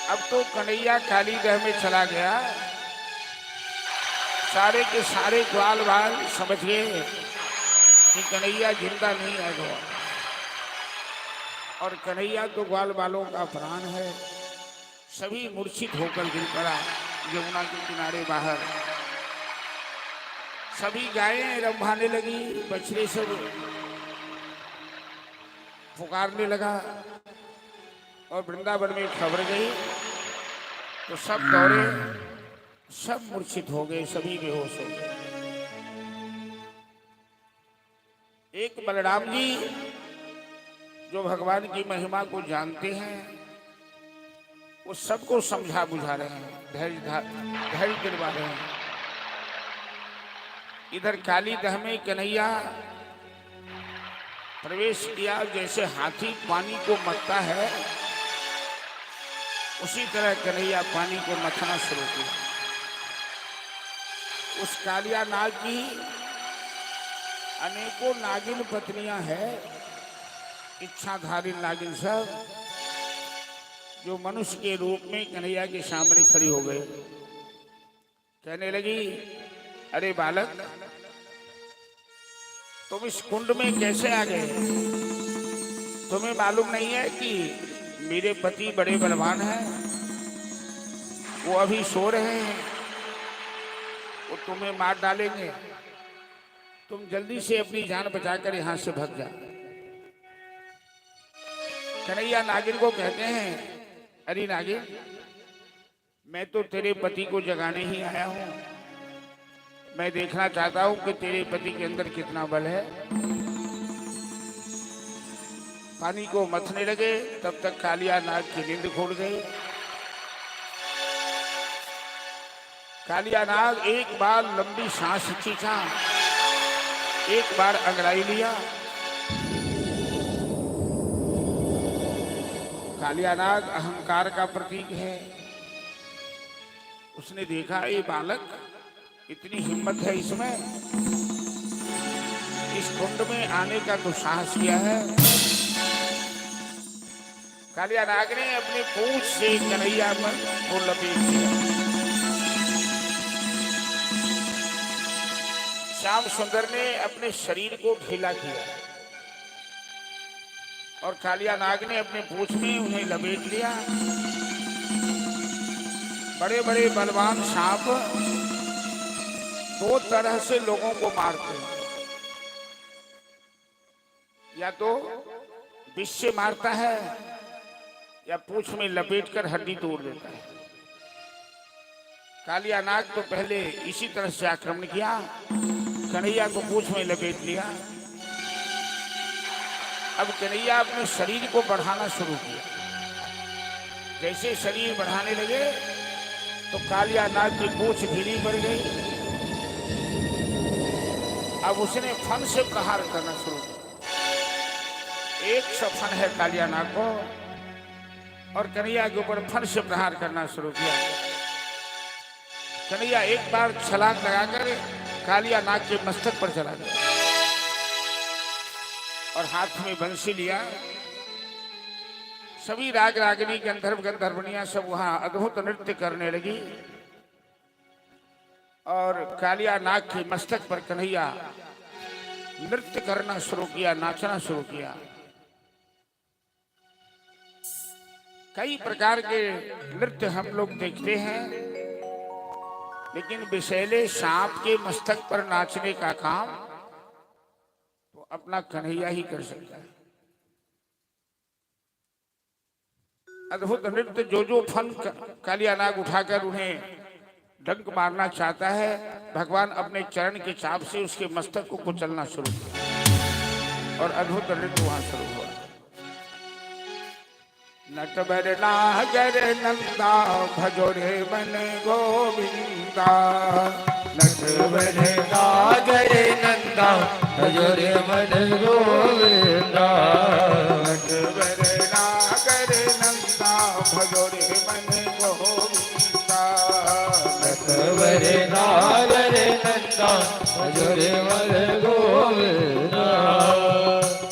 अब तो कन्हैया काली दह में चला गया। सारे के सारे ग्वाल वाल समझ गए कि कन्हैया जिंदा नहीं है, और कन्हैया तो ग्वाल वालों का प्राण है। सभी मूर्छित होकर गिर पड़ा यमुना के किनारे बाहर। सभी गायें रंभाने लगी, बछड़े सब पुकारने लगा, और वृंदावन में खबर गई तो सब दौड़े, सब मूर्छित हो गए, सभी बेहोश हो गए। एक बलराम जी जो भगवान की महिमा को जानते हैं, वो सबको समझा बुझा रहे हैं, धैर्य दिलवा रहे हैं। इधर काली दह में कन्हैया प्रवेश किया। जैसे हाथी पानी को मथता है, उसी तरह कन्हैया पानी को मथना शुरू किया। उस कालिया नाग की अनेकों नागिन पत्नियां हैं, इच्छाधारी नागिन सब, जो मनुष्य के रूप में कन्हैया के सामने खड़ी हो गई। कहने लगी, अरे बालक, तुम इस कुंड में कैसे आ गए? तुम्हें मालूम नहीं है कि मेरे पति बड़े बलवान हैं, वो अभी सो रहे हैं, वो तुम्हें मार डालेंगे। तुम जल्दी से अपनी जान बचाकर यहां से भाग जा। कन्हैया नागिन को कहते हैं, अरे नागिन, मैं तो तेरे पति को जगाने ही आया हूं। मैं देखना चाहता हूं कि तेरे पति के अंदर कितना बल है। पानी को मथने लगे, तब तक कालिया नाग की नींद खोल गई। कालिया नाग एक बार लंबी सांस खींचा, एक बार अंगड़ाई लिया। कालिया नाग अहंकार का प्रतीक है। उसने देखा ये बालक, इतनी हिम्मत है इसमें, इस कुंड में आने का तो साहस किया है। कालिया नाग ने अपनी पूंछ से कन्हैया पर वो लपेट दिया। श्याम सुंदर ने अपने शरीर को ढीला किया और कालिया नाग ने अपने पूंछ में उन्हें लपेट लिया। बड़े बड़े बलवान सांप दो तरह से लोगों को मारते हैं, या तो विष से मारता है या पूंछ में लपेटकर हड्डी तोड़ देता है। कालिया नाग तो पहले इसी तरह से आक्रमण किया, कन्हैया को पूंछ में लपेट लिया। अब कन्हैया अपने शरीर को बढ़ाना शुरू किया। जैसे शरीर बढ़ाने लगे तो कालिया नाग की पूंछ ढीली पड़ गई। अब उसने फन से प्रहार करना शुरू किया। एक सौ फन है कालिया नाग को, और कन्हैया के ऊपर फन से प्रहार करना शुरू किया। कन्हैया एक बार छलांग लगाकर कालिया नाग के मस्तक पर चला गया और हाथ में बंसी लिया। सभी राग रागिनी गंधर्व गंधर्वनियां सब वहां अद्भुत नृत्य करने लगी और कालिया नाग के मस्तक पर कन्हैया नृत्य करना शुरू किया, नाचना शुरू किया। कई प्रकार के नृत्य हम लोग देखते हैं, लेकिन विषैले सांप के मस्तक पर नाचने का काम तो अपना कन्हैया ही कर सकता है। अद्भुत नृत्य जो जो फन कालिया नाग उठाकर उन्हें डंक मारना चाहता है, भगवान अपने चरण के चाप से उसके मस्तक को कुचलना शुरू किया और अद्भुत नृत्य वहां शुरू हुआ। नटवर नागर नंदा भजो रे मन गोविंदा, नटवर नागर नंदा भजो रे मन गोविंदा, नटवर नागर नंदा भजो रे मन गोविंदा, नटवर नागर नंदा भजो रे मन गोविंदा।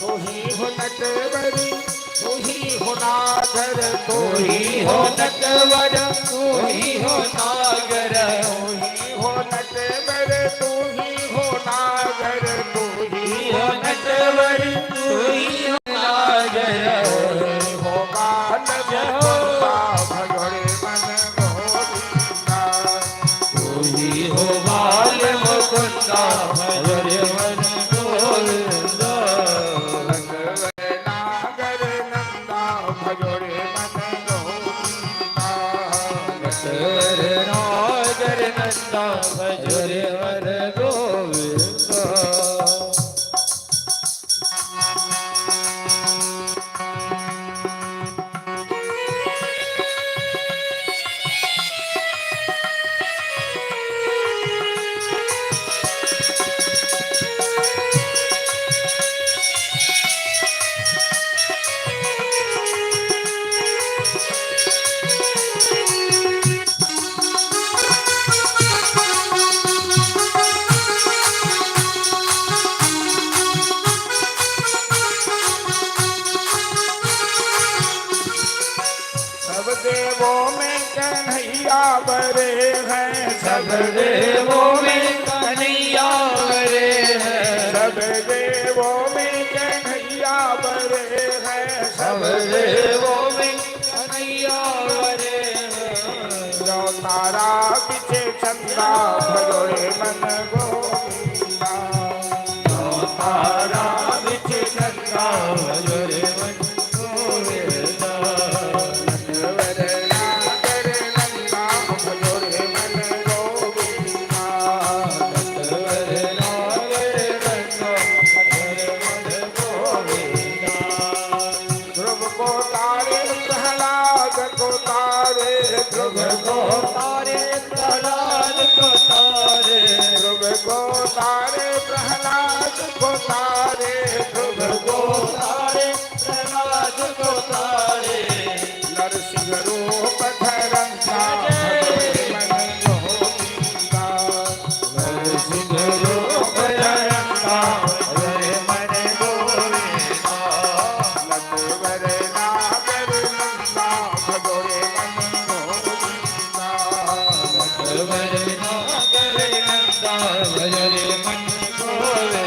तू ही हो नटवरी, तू ही हो नागर, तू ही हो नटवर, तू ही हो नागर, तू ही हो नटवर, तू ही हो नागर, तू ही हो नटवर, तू ही हो नागर। हो बाल भगोरे मन गोविंदा, तू ही हो बाल मुकुंदा भगोरे मन गोविंदा, नागर नंदा भजोरे मन गोविंदा, नागर नंदा भजोरे मन गोविंदा। सब देवों में कन्हैया बरे हैं, सब देवों में कन्हैया बरे हैं, सब देवों में कन्हैया बरे हैं, सब देवों में कन्हैया बरे हैं। जो तारा पीछे चंदा भजोरे मन गोविंदा, जो तारा पीछे चंदा भजोरे मन गोविंदा, ध्रुव को तारे प्रहलाद तारे ध्रुव को तारे प्रहलाद को तारे नरसिंह रूप धरंगा मन गोविंदा नरसिंह रूप धरंगा हरे मन गोविंदा नटवर नागर नंदा भगोरे मन गोविंदा नटवर नागर नंदा हरे मन गोविंदा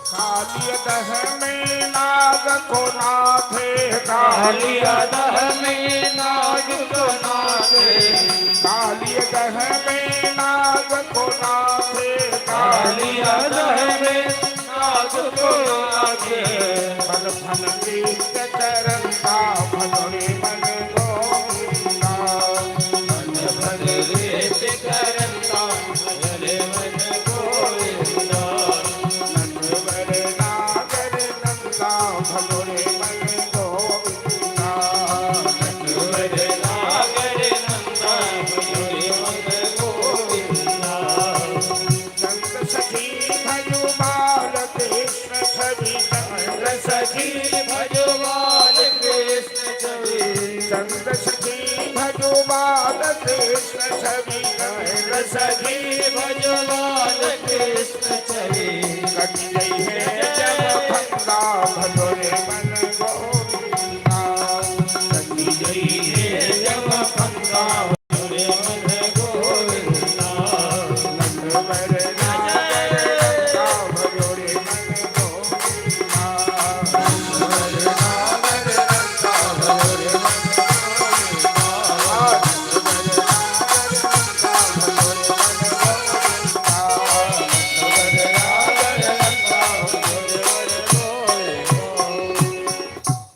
कालिय दह में नाग को नाथे कालिया दह में नाग को नाथे कालिय दह में नाग को नाथे कालिया दह में नाग को नाथे फल फल वीत करंता भगोरे मन गोविंदा मन भर वेद करंता हरे मन गोविंदा नटवर नागर नंदा भगोरे मन गोविंदा नटवर नागर नंदा हरे मन गोविंदा चंद सखी भजु बाल कृष्ण छवि चंद सखी भजवाल कृष्ण छवि चंद सखी भजु बाल कृष्ण छवि सखी भजवाल कृष्ण छवि कट गई है जब भंगा भगोरे मन गोविंदा कटी गई है जब गंगा हरे मन गोविंदा नटवर नागर नंदा भगोरे मन गोविंदा नागर नंदा हरे मन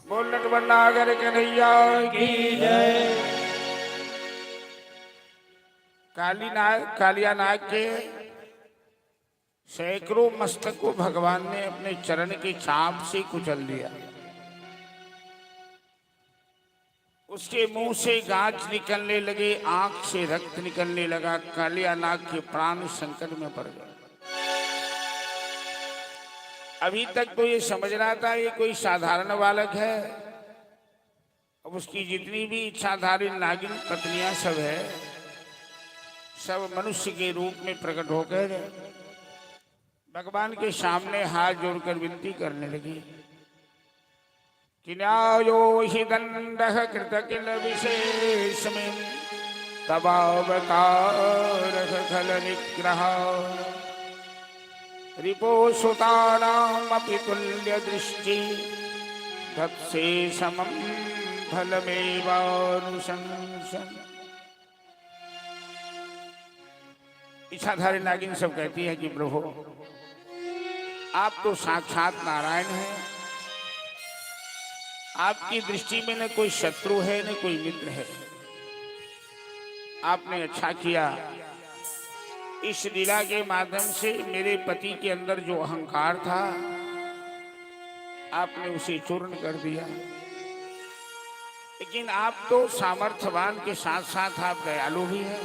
बोल नटवर नागर कन्हैया की जय कालिया नाग के सैकड़ों मस्तक को भगवान ने अपने चरण की छाप से कुचल दिया। उसके मुंह से गाज निकलने लगे, आंख से रक्त निकलने लगा। कालिया नाग के प्राण संकट में पड़ गए। अभी तक तो ये समझ रहा था ये कोई साधारण बालक है। अब उसकी जितनी भी इच्छाधारी नागिन पत्नियां सब है, सब मनुष्य के रूप में प्रकट होकर भगवान के सामने हाथ जोड़कर विनती करने लगी कि न्यायो हि दंडः कृत किल विशेषमें तवावतारः खल निग्रह रिपोसुतानामपि तुल्य दृष्टि धत्से समं फलमेवानुशंसन। इच्छाधारी नागिन सब कहती है कि प्रभु आप तो साक्षात नारायण हैं। आपकी दृष्टि में न कोई शत्रु है न कोई मित्र है। आपने अच्छा किया, इस लीला के माध्यम से मेरे पति के अंदर जो अहंकार था आपने उसे चूर्ण कर दिया। लेकिन आप तो सामर्थ्यवान के साथ साथ आप दयालु भी हैं।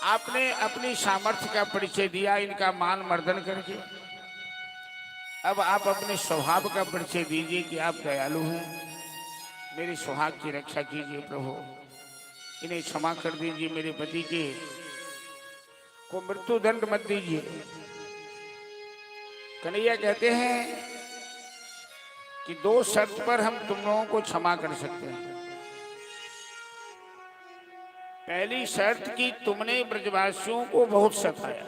आपने अपनी सामर्थ्य का परिचय दिया इनका मान मर्दन करके। अब आप अपने स्वभाव का परिचय दीजिए कि आप दयालु हैं। मेरे सुहाग की रक्षा कीजिए प्रभु, इन्हें क्षमा कर दीजिए। मेरे पति के को मृत्यु दंड मत दीजिए। कन्हैया कहते हैं कि दो शर्त पर हम तुम लोगों को क्षमा कर सकते हैं। पहली शर्त कि तुमने ब्रजवासियों को बहुत सताया,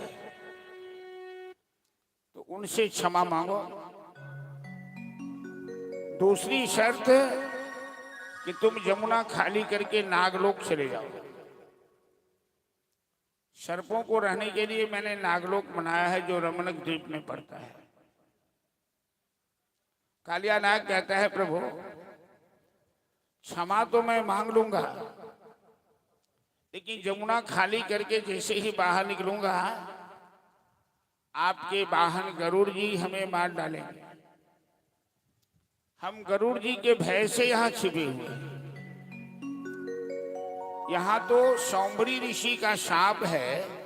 तो उनसे क्षमा मांगो। दूसरी शर्त कि तुम जमुना खाली करके नागलोक चले जाओ। सर्पों को रहने के लिए मैंने नागलोक बनाया है जो रमणक द्वीप में पड़ता है। कालिया नाग कहता है प्रभु क्षमा तो मैं मांग लूंगा, लेकिन जमुना खाली करके जैसे ही बाहर निकलूंगा आपके वाहन गरुड़ जी हमें मार डालेंगे। हम गरुड़ जी के भय से यहाँ छिपे हुए हैं। यहाँ तो सौंबरी ऋषि का शाप है।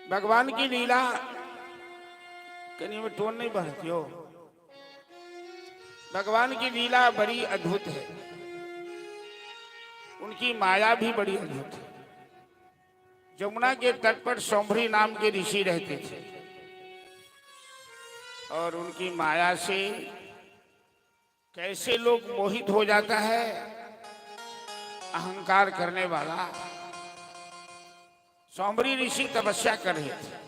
भगवान की लीला कहीं में टोन नहीं बढ़ती हो। भगवान की लीला बड़ी अद्भुत है, उनकी माया भी बड़ी अद्भुत है। जमुना के तट पर सौंभरी नाम के ऋषि रहते थे और उनकी माया से कैसे लोग मोहित हो जाता है। अहंकार करने वाला सौंभरी ऋषि तपस्या कर रहे थे।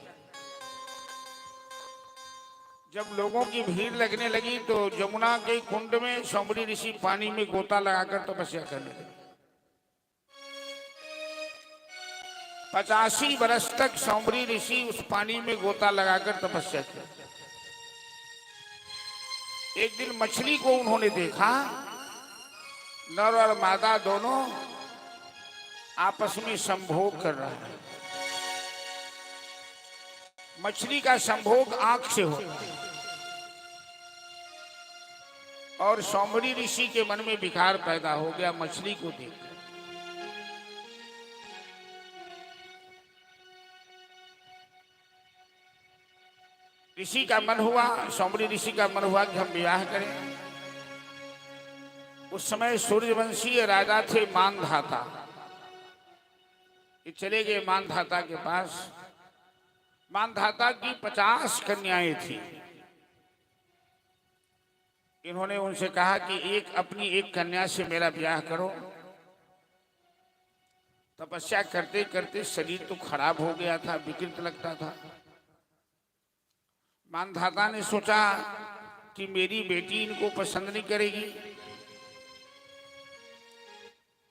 जब लोगों की भीड़ लगने लगी तो जमुना के कुंड में सौंभरी ऋषि पानी में गोता लगाकर तपस्या करने लगे। 85 वर्ष तक सौंभरी ऋषि उस पानी में गोता लगाकर तपस्या की। एक दिन मछली को उन्होंने देखा, नर और मादा दोनों आपस में संभोग कर रहा है। मछली का संभोग आंख से हो और सौंभरी ऋषि के मन में विकार पैदा हो गया मछली को देख। ऋषि का मन हुआ, सौंभरी ऋषि का मन हुआ कि हम विवाह करें। उस समय सूर्यवंशीय राजा थे मानधाता। ये चले गए मानधाता के पास। मानधाता की 50 कन्याएं थी। इन्होंने उनसे कहा कि अपनी एक कन्या से मेरा ब्याह करो। तपस्या करते करते शरीर तो खराब हो गया था, विकृत लगता था। मानधाता ने सोचा कि मेरी बेटी इनको पसंद नहीं करेगी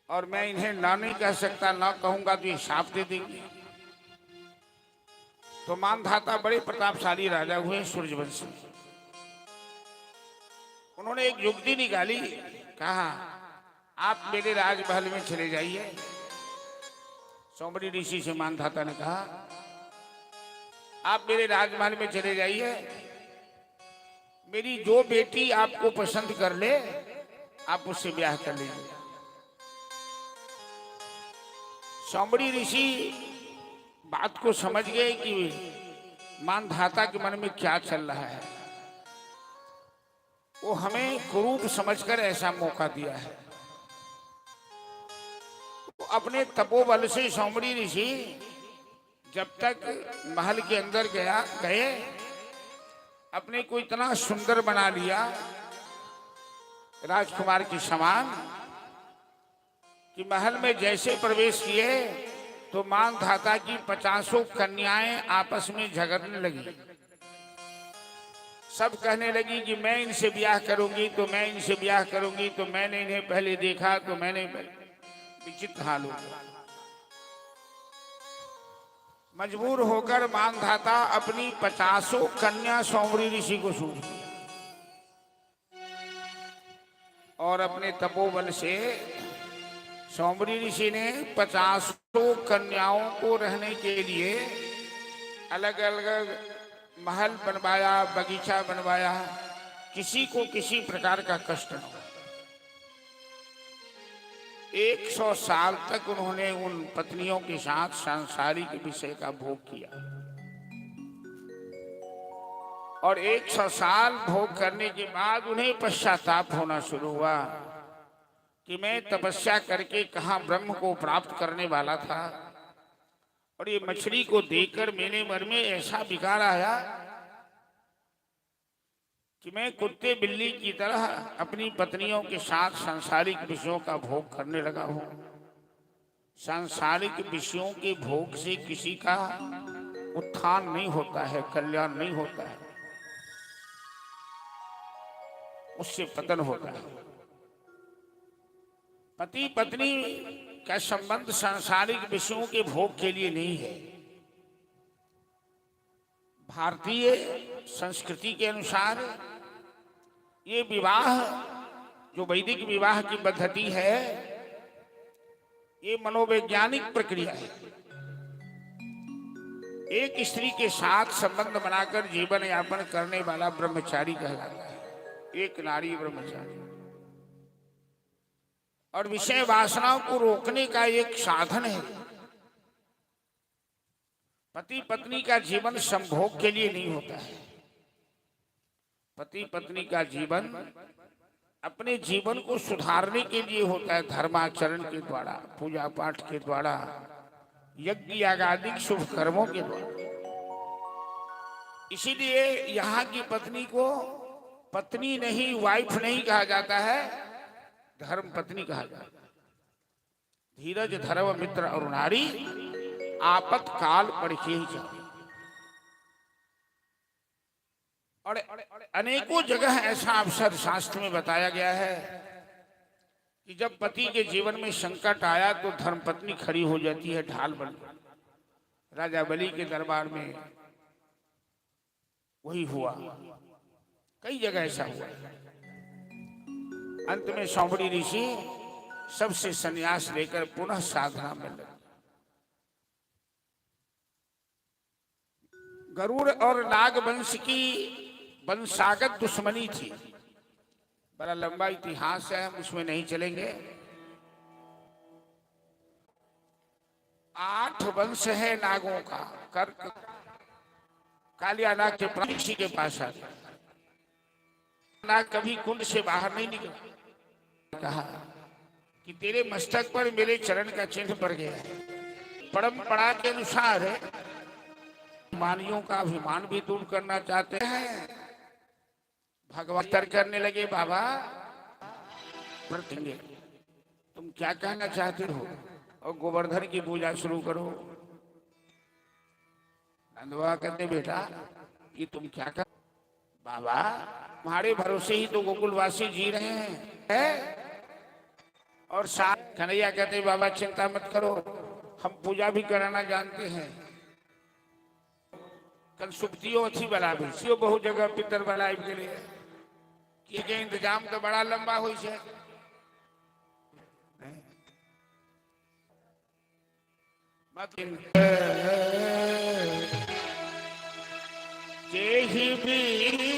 और मैं इन्हें ना नहीं कह सकता, ना कहूंगा तो ये शाप दे देंगे। तो मानधाता बड़े प्रतापशाली राजा हुए सूर्यवंशी। उन्होंने एक युक्ति निकाली, कहा आप मेरे राजमहल में चले जाइए। सौंभरी ऋषि से मानधाता ने कहा आप मेरे राजमहल में चले जाइए, मेरी जो बेटी आपको पसंद कर ले आप उससे ब्याह कर लीजिए। सौंभरी ऋषि बात को समझ गए कि मानधाता के मन में क्या चल रहा है। वो हमें कुरूप समझकर ऐसा मौका दिया है। तो अपने तपोबल से सौंभरी ऋषि जब तक महल के अंदर गए अपने को इतना सुंदर बना लिया राजकुमार के समान कि महल में जैसे प्रवेश किए तो मानधाता की 50 कन्याएं आपस में झगड़ने लगी। सब कहने लगी कि मैं इनसे ब्याह करूंगी तो मैं इनसे ब्याह करूंगी, तो मैंने इन्हें पहले देखा तो मैंने विचित्र हाल हो गया। मजबूर होकर मानधाता अपनी 50 कन्या सौंभरी ऋषि को सौंप दी और अपने तपोबल से सौंभरी ऋषि ने 50 कन्याओं को रहने के लिए अलग अलग महल बनवाया, बगीचा बनवाया, किसी को किसी प्रकार का कष्ट न हो। 100 साल तक उन्होंने उन पत्नियों के साथ सांसारिक विषय का भोग किया और 100 साल भोग करने के बाद उन्हें पश्चाताप होना शुरू हुआ कि मैं तपस्या करके कहाँ ब्रह्म को प्राप्त करने वाला था और ये मछली को देखकर मेरे मन में ऐसा विकार आया कि मैं कुत्ते बिल्ली की तरह अपनी पत्नियों के साथ सांसारिक विषयों का भोग करने लगा हूं। सांसारिक विषयों के भोग से किसी का उत्थान नहीं होता है, कल्याण नहीं होता है, उससे पतन होता है। पति पत्नी का संबंध सांसारिक विषयों के भोग के लिए नहीं है। भारतीय संस्कृति के अनुसार ये विवाह, जो वैदिक विवाह की पद्धति है, ये मनोवैज्ञानिक प्रक्रिया है। एक स्त्री के साथ संबंध बनाकर जीवन यापन करने वाला ब्रह्मचारी कहलाता है, एक नारी ब्रह्मचारी। और विषय वासनाओं को रोकने का एक साधन है। पति पत्नी का जीवन संभोग के लिए नहीं होता है। पति पत्नी का जीवन अपने जीवन को सुधारने के लिए होता है, धर्माचरण के द्वारा, पूजा पाठ के द्वारा, यज्ञ यागादि शुभ कर्मों के द्वारा। इसीलिए यहाँ की पत्नी को पत्नी नहीं, वाइफ नहीं कहा जाता है, धर्म पत्नी कहा जाता है। धीरज धर्म मित्र और नारी आपत काल पड़के ही जाए। और अनेकों जगह ऐसा अवसर शास्त्र में बताया गया है कि जब पति के जीवन में संकट आया तो धर्मपत्नी खड़ी हो जाती है ढाल बनकर। राजा बलि के दरबार में वही हुआ, कई जगह ऐसा हुआ। अंत में सौंबड़ी ऋषि सबसे संन्यास लेकर पुनः साधना में लगे। गरुड़ और नाग वंश की वंशागत दुश्मनी थी। बड़ा लंबा इतिहास है, हम उसमें नहीं चलेंगे। 8 वंश है नागों का। कर्क कालिया नाग के ऋषि के पास आ गया। नाग कभी कुंड से बाहर नहीं निकला। कहा कि तेरे मस्तक पर मेरे चरण का चिन्ह पड़ गया है। परंपरा के अनुसार मानियों का अभिमान भी दूर करना चाहते हैं। भगवान तर करने लगे, बाबा प्रतिज्ञा तुम क्या कहना चाहते हो? और गोवर्धन की पूजा शुरू करो। नंदवा कहते बेटा ये तुम क्या कर? बाबा तुम्हारे भरोसे ही तो गोकुलवासी जी रहे हैं। और साथ कन्हैया कहते बाबा चिंता मत करो, हम पूजा भी कराना जानते हैं। कल सुप्तियों अच्छी बला भी बहुत जगह पितर बलाई के लिए कि इंतजाम तो बड़ा लंबा हो से। जेहि विधि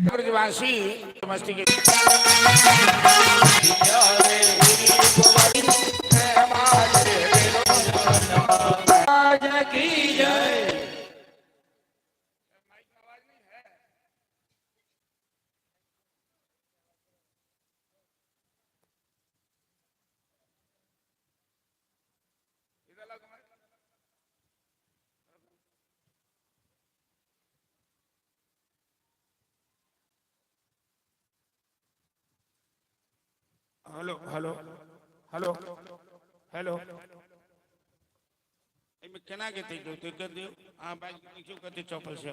ब्रजवासी मस्ती के की जय। हेलो हेलो हेलो हेलो मैं केना कहते कर दियो। हाँ बाइक क्यों कहते चौपल से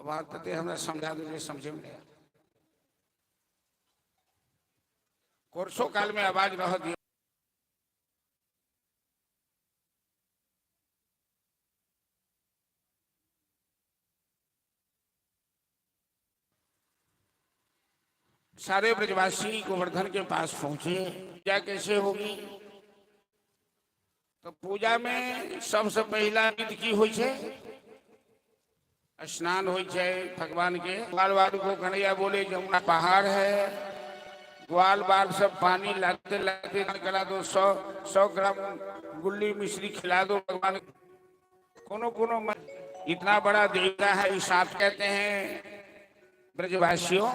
अब आते हमरा समझा दो समझे में नहीं। कोर्सो काल में आवाज रह दिया। सारे ब्रजवासी गोवर्धन के पास पहुंचे। पूजा कैसे होगी? तो पूजा में सबसे पहला विधि की हुई है, स्नान हुई है भगवान के। ग्वाल बाल को कन्हैया बोले जमुना पहाड़ है, ग्वाल बाल सब पानी लाते लाते करा दो, 100 ग्राम गुल्ली मिश्री खिला दो भगवान। कोनो कोनो इतना बड़ा देवता है इस साथ कहते हैं ब्रजवासियों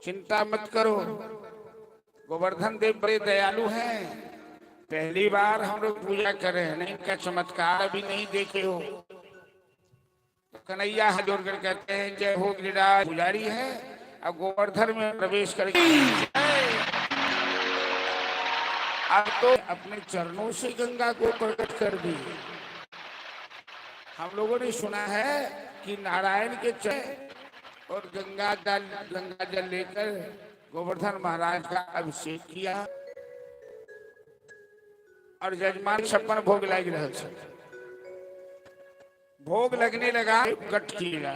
चिंता मत करो, गोवर्धन देव बड़े दयालु हैं, पहली बार हम लोग पूजा कर रहे हैं, नहीं इनका चमत्कार अभी नहीं देखे हो। तो कन्हैया हाथ जोड़कर कहते हैं जय हो गिरिराज। पुजारी है अब गोवर्धन में प्रवेश करके अब तो अपने चरणों से गंगा को प्रकट कर दी। हम लोगों ने सुना है कि नारायण के चरण और गंगा जल लेकर गोवर्धन महाराज का अभिषेक किया और जजमान 56 भोग लग रहे थे। भोग लगने लगा गट किया,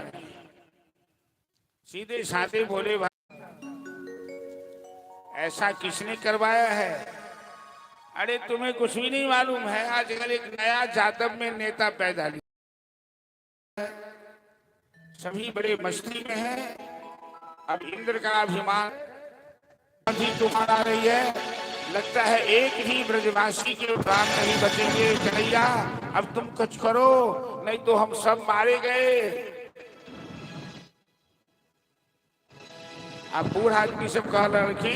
सीधे साधे बोले भाई ऐसा किसने करवाया है? अरे तुम्हें कुछ भी नहीं मालूम है, आजकल एक नया जातक में नेता पैदा हुआ, सभी बड़े मस्ती में हैं। अब इंद्र का अभिमान भी तुम्हारा रही है, लगता है एक ही ब्रजवासी के प्राण नहीं बचेंगे। कन्हैया अब तुम कुछ करो नहीं तो हम सब मारे गए। अब बूढ़ आदमी सब कह लड़की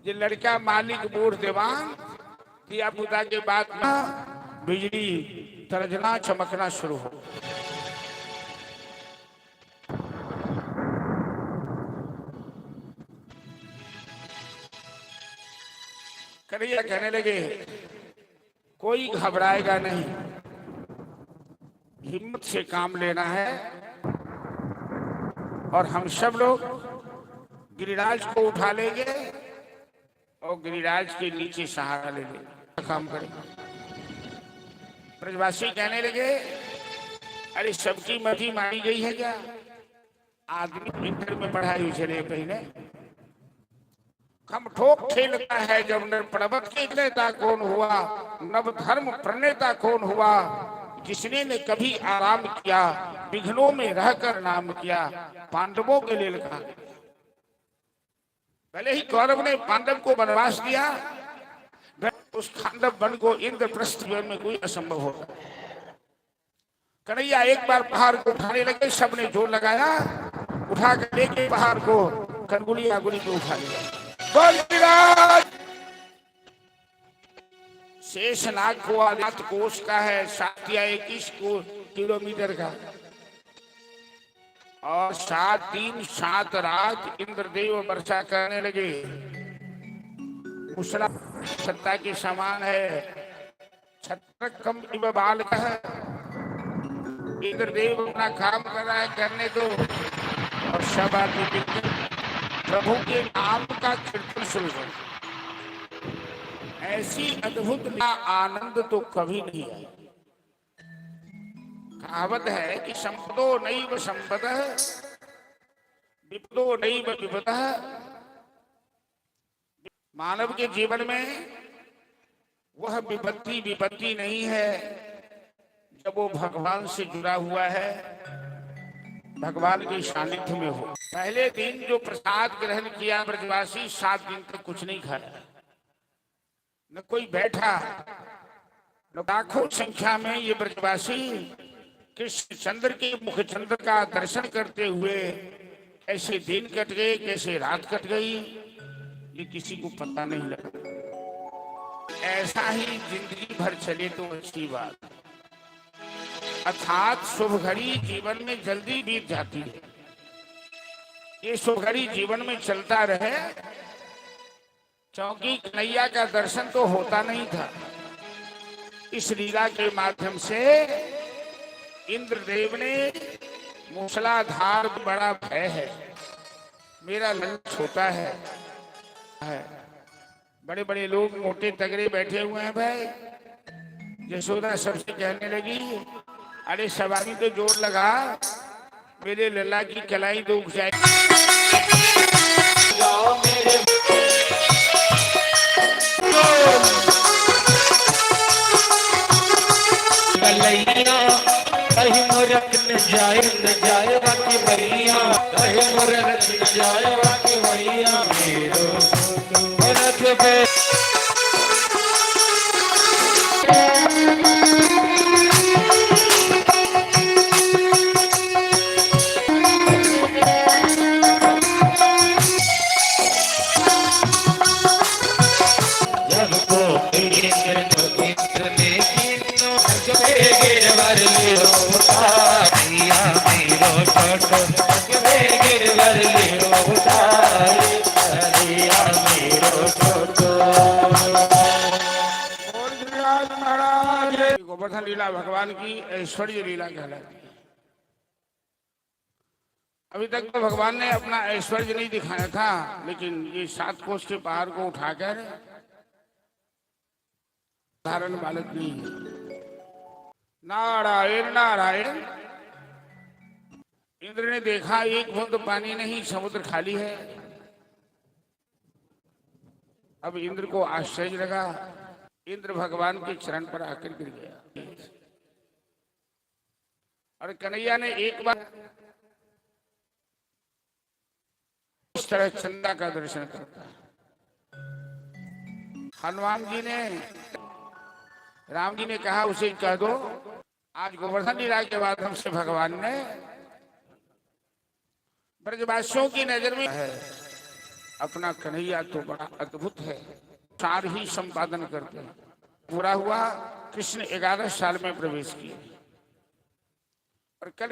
ये लड़का मालिक बूढ़ देवान दिया पुता के बाद में बिजली तरजना चमकना शुरू हो। कन्हैया कहने लगे कोई घबराएगा नहीं, हिम्मत से काम लेना है और हम सब लोग गिरिराज को उठा लेंगे और गिरिराज के नीचे सहारा ले लेंगे, काम करेंगे। ब्रजवासी कहने लगे अरे सबकी मर्जी मानी गई है क्या? आदमी इंटर में पढ़ाई चले पहले हम ठोक खेलता है जब नर पर्वत के नेता कौन हुआ, नव धर्म प्रणेता कौन हुआ, जिसने ने कभी आराम किया विघ्नों में रहकर नाम किया। पांडवों के लिए लिखा, भले ही कौरव ने पांडव को वनवास दिया, उस खांडव वन को इंद्रप्रस्थ में कोई असंभव होगा। कन्हैया एक बार पहाड़ को उठाने लगे, सबने जोर लगाया, उठा कर लेके पहाड़ को कंगुली आगुली को उठा लिया। शेषनाग को 7 कोष का है, 7 या 21 किलोमीटर का, और 7 दिन 7 रात इंद्रदेव वर्षा करने लगे। मुसला सत्ता के समान है, छत्र कम इव बाल का है। इंद्रदेव अपना काम कर रहा है, करने दो। और सब आदमी प्रभु के नाम का कीर्तन शुरू कर। ऐसी अद्भुत आनंद तो कभी नहीं आई। कहावत है कि संपदो नैव संपदः विपदो नैव विपदः। मानव के जीवन में वह विपत्ति नहीं है जब वो भगवान से जुड़ा हुआ है, भगवान के सानिध्य में हो। पहले दिन जो प्रसाद ग्रहण किया ब्रजवासी, 7 दिन तक कुछ नहीं खाया, न कोई बैठा, न लाखों संख्या में ये ब्रजवासी कृष्ण चंद्र के मुख चंद्र का दर्शन करते हुए कैसे दिन कट गए, कैसे रात कट गई, ये किसी को पता नहीं लगा। ऐसा ही जिंदगी भर चले तो अच्छी बात, अर्थात शुभ घड़ी जीवन में जल्दी बीत जाती है। ये शुभ घड़ी जीवन में चलता रहे, क्योंकि कन्हैया का दर्शन तो होता नहीं था। इस लीला के माध्यम से इंद्रदेव ने मूसलाधार बड़ा भय है, मेरा लल छोटा है। बड़े बड़े लोग मोटे तगड़े बैठे हुए हैं भाई। यशोदा सबसे कहने लगी, अरे सवारी तो जोर लगा, मेरे लल्ला की कलाई दुख जाए। कलैया कहीं मुरक न जाए बाकी भैया, कहीं मुरक न जाए बाकी भैया, मेरो मुरक पे गोवर्धन लीला भगवान की ऐश्वर्य लीला कहलाती है। अभी तक तो भगवान ने अपना ऐश्वर्य नहीं दिखाया था, लेकिन ये 7 कोस के पहाड़ को उठाकर साधारण बालक नहीं है। नारायण नारायण। इंद्र ने देखा एक बूंद पानी नहीं, समुद्र खाली है। अब इंद्र को आश्चर्य लगा, इंद्र भगवान के चरण पर आकर गिर गया। और कन्हैया ने एक बार इस तरह चंदा का दर्शन करता है। हनुमान जी ने, राम जी ने कहा उसे कह दो, आज गोवर्धन लीला के माध्यम से भगवान ने ब्रजवासियों की नजर में है अपना कन्हैया तो बड़ा अद्भुत है, सार ही संपादन करते हैं। पूरा हुआ, कृष्ण 11 साल में प्रवेश किए और कल